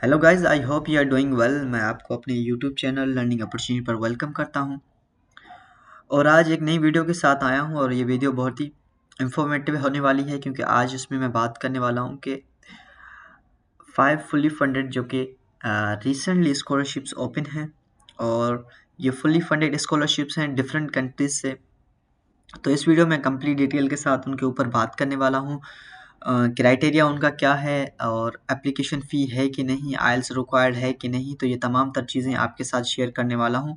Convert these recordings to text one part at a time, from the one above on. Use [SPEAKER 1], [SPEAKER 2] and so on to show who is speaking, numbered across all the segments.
[SPEAKER 1] Hello guys, I hope you are doing well. मैं आपको अपने यूट्यूब चैनल लर्निंग अपॉर्चुनिटी पर वेलकम करता हूं और आज एक नई वीडियो के साथ आया हूं और ये वीडियो बहुत ही इंफॉर्मेटिव होने वाली है क्योंकि आज इसमें मैं बात करने वाला हूं कि 5 फुली फंडेड जो कि रिसेंटली स्कॉलरशिप्स ओपन हैं और ये फुली फंडेड स्कॉलरशिप्स हैं डिफरेंट कंट्रीज से। तो इस वीडियो में कंप्लीट डिटेल के साथ उनके ऊपर बात करने वाला हूँ। क्राइटेरिया उनका क्या है और एप्लीकेशन फ़ी है कि नहीं, आइल्स रिक्वायर्ड है कि नहीं, तो ये तमाम तर चीज़ें आपके साथ शेयर करने वाला हूँ।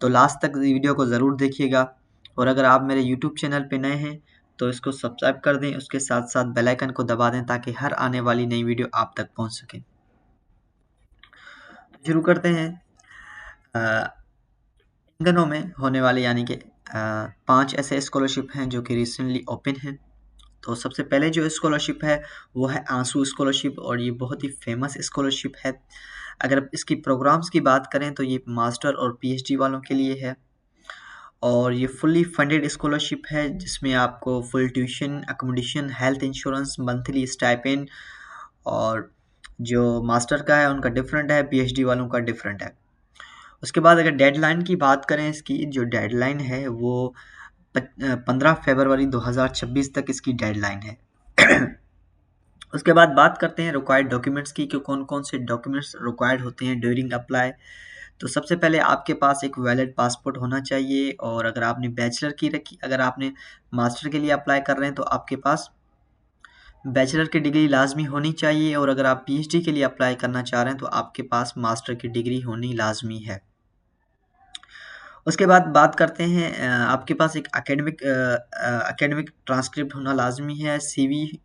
[SPEAKER 1] तो लास्ट तक वीडियो को ज़रूर देखिएगा और अगर आप मेरे यूट्यूब चैनल पे नए हैं तो इसको सब्सक्राइब कर दें, उसके साथ साथ बेल आइकन को दबा दें ताकि हर आने वाली नई वीडियो आप तक पहुँच सके। शुरू करते हैं। इन दिनों में होने वाले यानी कि 5 ऐसे स्कॉलरशिप हैं जो कि रिसेंटली ओपन हैं। तो सबसे पहले जो स्कॉलरशिप है वो है आंसू स्कॉलरशिप और ये बहुत ही फेमस स्कॉलरशिप है। अगर इसकी प्रोग्राम्स की बात करें तो ये मास्टर और पीएचडी वालों के लिए है और ये फुल्ली फंडेड स्कॉलरशिप है जिसमें आपको full tuition, accommodation, health insurance, monthly stipend और जो मास्टर का है उनका डिफरेंट है, पीएचडी वालों का डिफरेंट है। उसके बाद अगर डेडलाइन की बात करें, इसकी जो डेडलाइन है वो 15 फरवरी 2026 तक इसकी डेडलाइन है। उसके बाद बात करते हैं रिक्वायर्ड डॉक्यूमेंट्स की कि कौन कौन से डॉक्यूमेंट्स रिक्वायर्ड होते हैं ड्यूरिंग अप्लाई। तो सबसे पहले आपके पास एक वैलिड पासपोर्ट होना चाहिए और अगर आपने बैचलर की रखी, अगर आपने मास्टर के लिए अप्लाई कर रहे हैं तो आपके पास बैचलर की डिग्री लाजमी होनी चाहिए और अगर आप पीएचडी के लिए अप्लाई करना चाह रहे हैं तो आपके पास मास्टर की डिग्री होनी लाजमी है। उसके बाद बात करते हैं आपके पास एक एकेडमिक ट्रांसक्रिप्ट होना लाजमी है, सीवी,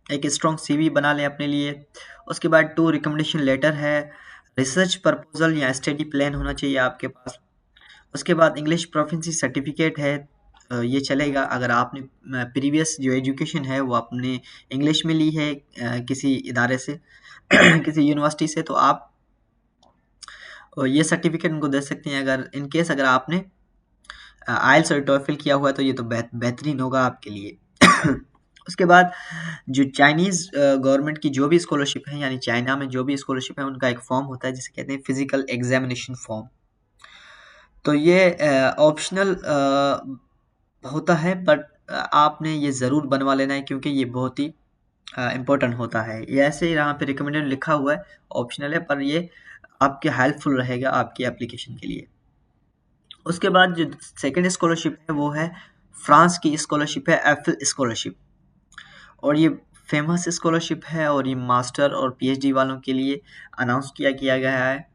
[SPEAKER 1] एक स्ट्रॉन्ग सीवी बना लें अपने लिए। उसके बाद 2 रिकमेंडेशन लेटर है, रिसर्च प्रपोजल या स्टडी प्लान होना चाहिए आपके पास। उसके बाद इंग्लिश प्रोफिशिएंसी सर्टिफिकेट है, ये चलेगा अगर आपने प्रीवियस जो एजुकेशन है वो आपने इंग्लिश में ली है किसी इदारे से किसी यूनिवर्सिटी से, तो आप ये सर्टिफिकेट उनको दे सकते हैं। अगर इन केस अगर आपने आइल्स और टॉफल किया हुआ है तो ये तो बेहतरीन होगा आपके लिए। उसके बाद जो चाइनीज़ गवर्नमेंट की जो भी स्कॉलरशिप है, यानी चाइना में जो भी स्कॉलरशिप है उनका एक फॉर्म होता है जिसे कहते हैं फिजिकल एग्जामिनेशन फॉर्म। तो ये ऑप्शनल होता है बट आपने ये ज़रूर बनवा लेना है क्योंकि ये बहुत ही इम्पोर्टेंट होता है। ये ऐसे ही यहाँ पे रिकमेंडेड लिखा हुआ है, ऑप्शनल है पर ये आपके हेल्पफुल रहेगा आपकी एप्लीकेशन के लिए। उसके बाद जो सेकंड स्कॉलरशिप है वो है फ्रांस की स्कॉलरशिप है, एफिल स्कॉलरशिप, और ये फेमस स्कॉलरशिप है और ये मास्टर और पीएचडी वालों के लिए अनाउंस किया गया है।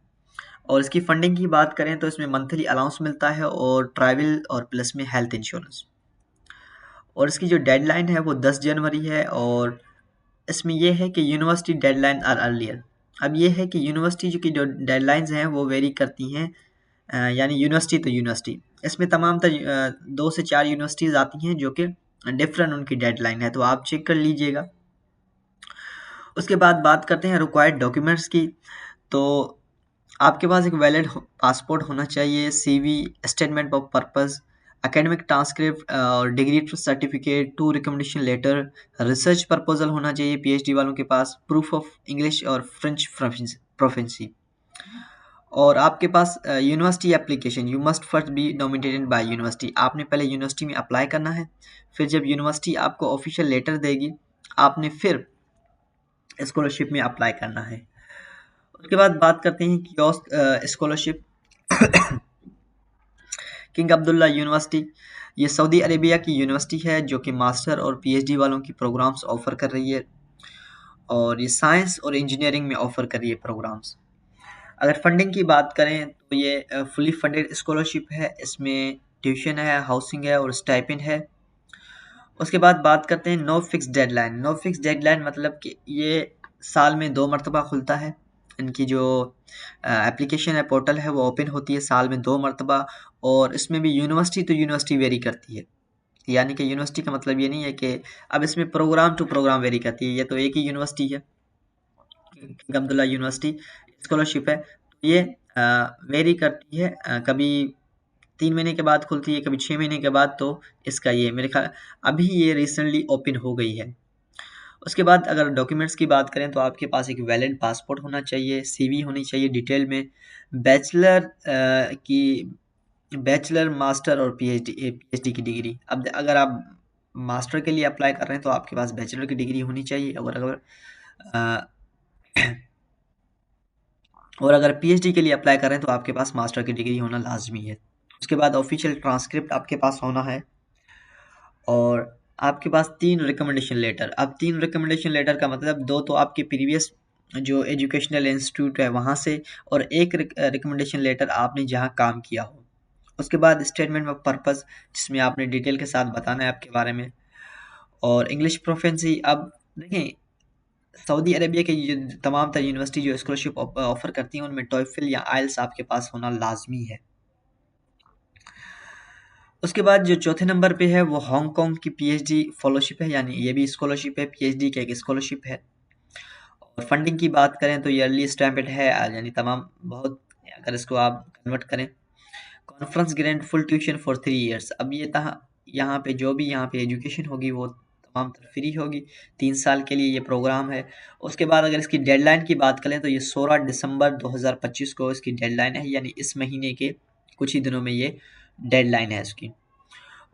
[SPEAKER 1] और इसकी फंडिंग की बात करें तो इसमें मंथली अलाउंस मिलता है और ट्रैवल और प्लस में हेल्थ इंश्योरेंस। और इसकी जो डेडलाइन है वो 10 जनवरी है और इसमें यह है कि यूनिवर्सिटी डेडलाइन आर अर्लियर। अब ये है कि यूनिवर्सिटी जो की जो डेडलाइंस हैं वो वेरी करती हैं, यानी यूनिवर्सिटी तो यूनिवर्सिटी, इसमें तमाम 2 से 4 यूनिवर्सिटीज़ आती हैं जो कि डिफरेंट उनकी डेडलाइन है, तो आप चेक कर लीजिएगा। उसके बाद बात करते हैं रिक्वायर्ड डॉक्यूमेंट्स की। तो आपके पास एक वैलिड पासपोर्ट होना चाहिए, CV, statement of purpose, academic transcript और degree certificate, 2 recommendation letter, research proposal होना चाहिए पीएचडी वालों के पास, प्रूफ ऑफ इंग्लिश और फ्रेंच प्रोफिशिएंसी। और आपके पास university application, you must first be nominated by university. आपने पहले यूनिवर्सिटी में अप्लाई करना है, फिर जब यूनिवर्सिटी आपको ऑफिशियल लेटर देगी आपने फिर स्कॉलरशिप में अप्लाई करना है। उसके बाद बात करते हैं kiosk scholarship. King Abdullah University, ये सऊदी अरेबिया की यूनिवर्सिटी है जो कि मास्टर और पीएचडी वालों की प्रोग्राम्स ऑफ़र कर रही है और ये साइंस और इंजीनियरिंग में ऑफ़र कर रही है प्रोग्राम्स। अगर फंडिंग की बात करें तो ये फुली फंडेड स्कॉलरशिप है, इसमें ट्यूशन है, हाउसिंग है और स्टाइपेंड है। उसके बाद बात करते हैं no fix deadline. No fix deadline मतलब कि ये साल में 2 मरतबा खुलता है। इनकी जो एप्लीकेशन है, पोर्टल है, वो ओपन होती है साल में 2 मरतबा और इसमें भी यूनिवर्सिटी टू यूनिवर्सिटी वेरी करती है। यानी कि यूनिवर्सिटी का मतलब ये नहीं है कि अब इसमें प्रोग्राम टू प्रोग्राम वेरी करती है, ये तो एक ही यूनिवर्सिटी है, किंग अब्दुल्ला यूनिवर्सिटी स्कॉलरशिप है। ये वेरी करती है, कभी 3 महीने के बाद खुलती है, कभी 6 महीने के बाद। तो इसका ये मेरे ख्याल अभी ये रिसेंटली ओपन हो गई है। उसके बाद अगर डॉक्यूमेंट्स की बात करें तो आपके पास एक वैलिड पासपोर्ट होना चाहिए, सीवी होनी चाहिए डिटेल में, बैचलर की बैचलर, मास्टर और पीएचडी की डिग्री। अब अगर आप मास्टर के लिए अप्लाई कर रहे हैं तो आपके पास बैचलर की डिग्री होनी चाहिए, अ, और अगर पीएचडी के लिए अप्लाई कर रहे हैं तो आपके पास मास्टर की डिग्री होना लाजमी है। उसके बाद ऑफिशियल ट्रांसक्रिप्ट आपके पास होना है, और आपके पास 3 रिकमेंडेशन लेटर। अब 3 रिकमेंडेशन लेटर का मतलब 2 तो आपके प्रीवियस जो एजुकेशनल इंस्टीट्यूट है वहाँ से, और एक रिकमेंडेशन लेटर आपने जहाँ काम किया हो। उसके बाद स्टेटमेंट ऑफ पर्पस, जिसमें आपने डिटेल के साथ बताना है आपके बारे में, और इंग्लिश प्रोफिशिएंसी। अब देखें, सऊदी अरेबिया के ये तमाम तर यूनिवर्सिटी जो स्कॉलरशिप ऑफर करती हैं उनमें टॉयफिल या आइल्स आपके पास होना लाजमी है। उसके बाद जो चौथे नंबर पे है वो हांगकांग की पीएचडी फेलोशिप है, यानी ये भी स्कॉलरशिप है, पीएचडी की एक स्कॉलरशिप है। और फंडिंग की बात करें तो ईयरली स्टैम्पेड है, यानी तमाम बहुत, अगर इसको आप कन्वर्ट करें, conference grant full tuition for 3 years. अब ये यहाँ पे जो भी यहाँ पे एजुकेशन होगी वो तमाम तर फ्री होगी, 3 साल के लिए ये प्रोग्राम है। उसके बाद अगर इसकी डेडलाइन की बात करें तो ये 16 दिसंबर 2025 को इसकी डेडलाइन है, यानी इस महीने के कुछ ही दिनों में ये डेडलाइन है इसकी।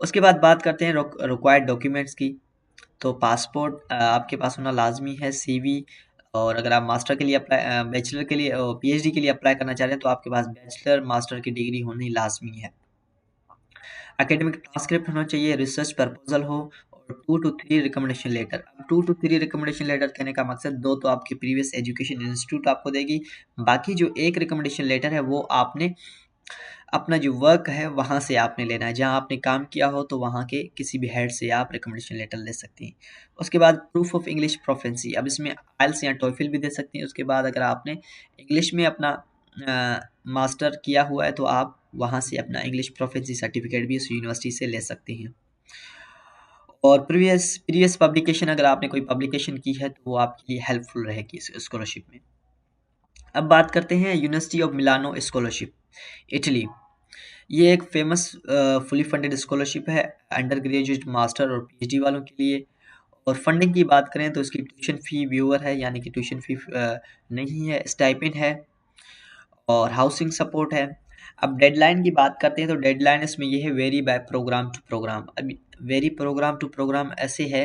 [SPEAKER 1] उसके बाद बात करते हैं रिक्वायर्ड डॉक्यूमेंट्स की। तो पासपोर्ट आपके पास होना लाजमी है, सीवी, और अगर आप मास्टर के लिए अप्लाई बैचलर के लिए पीएचडी के लिए अप्लाई करना चाह रहे हैं तो आपके पास बैचलर मास्टर की डिग्री होनी लाजमी है। एकेडमिक ट्रांसक्रिप्ट होना चाहिए, रिसर्च प्रपोजल हो, और 2 to 3 रिकमेंडेशन लेटर। अब 2 to 3 रिकमेंडेशन लेटर कहने का मकसद, 2 तो आपके प्रीवियस एजुकेशन इंस्टीट्यूट आपको देगी, बाकी जो एक रिकमेंडेशन लेटर है वो आपने अपना जो वर्क है वहाँ से आपने लेना है, जहाँ आपने काम किया हो तो वहाँ के किसी भी हेड से आप रिकमेंडेशन लेटर ले सकते हैं। उसके बाद प्रूफ ऑफ इंग्लिश प्रोफिशिएंसी, अब इसमें आइल्स या टॉयफिल भी दे सकते हैं। उसके बाद अगर आपने इंग्लिश में अपना मास्टर किया हुआ है तो आप वहाँ से अपना इंग्लिश प्रोफिशिएंसी सर्टिफिकेट भी उस यूनिवर्सिटी से ले सकते हैं। और प्रीवियस प्रीवियस पब्लिकेशन, अगर आपने कोई पब्लिकेशन की है तो वो आपके लिए हेल्पफुल रहेगी इस स्कॉलरशिप में। अब बात करते हैं university of Milano scholarship, Italy. ये एक फेमस फुली फंडेड स्कॉलरशिप है अंडर ग्रेजुएट, मास्टर और पीएचडी वालों के लिए। और फंडिंग की बात करें तो इसकी ट्यूशन फ़ी व्यूअर है, यानी कि ट्यूशन फ़ी नहीं है, स्टाइपेंड है, और हाउसिंग सपोर्ट है। अब डेडलाइन की बात करते हैं तो डेडलाइन इसमें ये है, vary by programme to programme. अब वेरी प्रोग्राम टू प्रोग्राम ऐसे है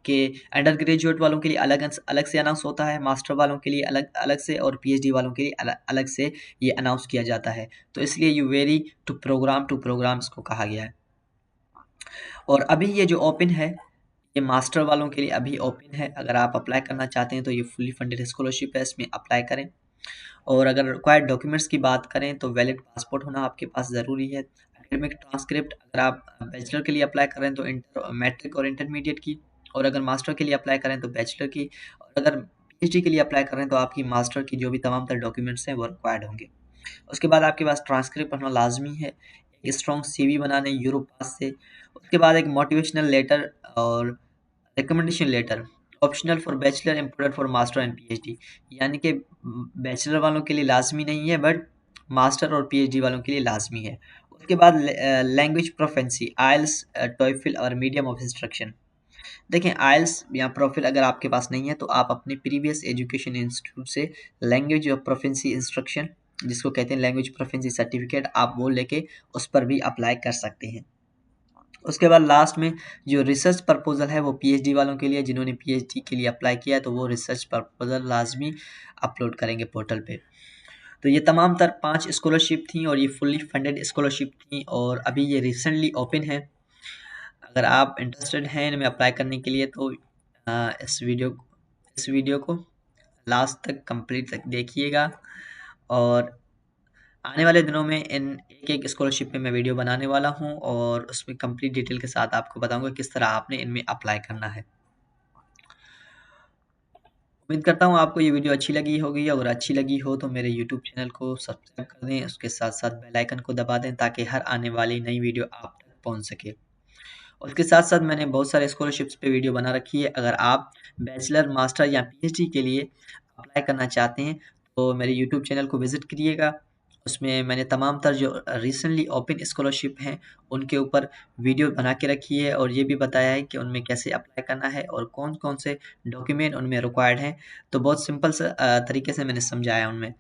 [SPEAKER 1] कि अंडर ग्रेजुएट वालों के लिए अलग अलग से अनाउंस होता है, मास्टर वालों के लिए अलग अलग से, और पीएचडी वालों के लिए अलग अलग से ये अनाउंस किया जाता है। तो इसलिए ये वेरी टू प्रोग्राम इसको कहा गया है। और अभी ये जो ओपन है, ये मास्टर वालों के लिए अभी ओपन है। अगर आप अप्लाई करना चाहते हैं तो ये फुली फंडेड स्कॉलरशिप है, इसमें अप्लाई करें। और अगर रिक्वायर्ड डॉक्यूमेंट्स की बात करें तो वैलिड पासपोर्ट होना आपके पास ज़रूरी है, एकेडमिक ट्रांसक्रिप्ट, अगर आप बैचलर के लिए अप्लाई कर रहे हैं तो मैट्रिक और इंटरमीडिएट की, और अगर मास्टर के लिए अप्लाई करें तो बैचलर की, और अगर पीएचडी के लिए अप्लाई कर रहे हैं तो आपकी मास्टर की जो भी तमाम तर डॉक्यूमेंट्स हैं वो रिक्वायर्ड होंगे। उसके बाद आपके पास ट्रांसक्रिप्ट होना लाजमी है, एक स्ट्रॉन्ग सीवी बनाने यूरोप पास से। उसके बाद एक मोटिवेशनल लेटर और recommendation letter, optional for bachelor, important for master and PhD, यानी कि बैचलर वालों के लिए लाजमी नहीं है, बट मास्टर और पीएचडी वालों के लिए लाजमी है। उसके बाद लैंग्वेज प्रोफेंसी, आइल्स, टॉयफिल और मीडियम ऑफ इंस्ट्रक्शन। देखें, आइल्स या प्रोफिल अगर आपके पास नहीं है तो आप अपने प्रीवियस एजुकेशन इंस्टीट्यूट से लैंग्वेज ऑफ प्रोफेंसी इंस्ट्रक्शन, जिसको कहते हैं लैंग्वेज प्रोफेंसी सर्टिफिकेट, आप वो लेके उस पर भी अप्लाई कर सकते हैं। उसके बाद लास्ट में जो रिसर्च प्रपोजल है वो पीएचडी वालों के लिए, जिन्होंने पीएचडी के लिए अप्लाई किया है तो वो रिसर्च प्रपोजल लाजमी अपलोड करेंगे पोर्टल पे। तो ये तमाम तर 5 स्कॉलरशिप थी, और ये फुल्ली फंडेड स्कॉलरशिप थी, और अभी ये रिसेंटली ओपन है। अगर आप इंटरेस्टेड हैं इनमें अप्लाई करने के लिए तो इस वीडियो को लास्ट तक कंप्लीट तक देखिएगा, और आने वाले दिनों में इन एक स्कॉलरशिप पे मैं वीडियो बनाने वाला हूँ, और उसमें कंप्लीट डिटेल के साथ आपको बताऊंगा किस तरह आपने इनमें अप्लाई करना है। उम्मीद करता हूँ आपको ये वीडियो अच्छी लगी होगी। अगर अच्छी लगी हो तो मेरे यूट्यूब चैनल को सब्सक्राइब कर दें, उसके साथ साथ बेल आइकन को दबा दें ताकि हर आने वाली नई वीडियो आप तक पहुँच सके। उसके साथ साथ मैंने बहुत सारे स्कॉलरशिप्स पे वीडियो बना रखी है। अगर आप बैचलर, मास्टर या पीएचडी के लिए अप्लाई करना चाहते हैं तो मेरे यूट्यूब चैनल को विजिट करिएगा, उसमें मैंने तमाम तर जो रिसेंटली ओपन स्कॉलरशिप हैं उनके ऊपर वीडियो बना के रखी है और ये भी बताया है कि उनमें कैसे अप्लाई करना है और कौन-कौन से डॉक्यूमेंट उनमें रिक्वायर्ड हैं। तो बहुत सिंपल सा तरीके से मैंने समझाया उनमें।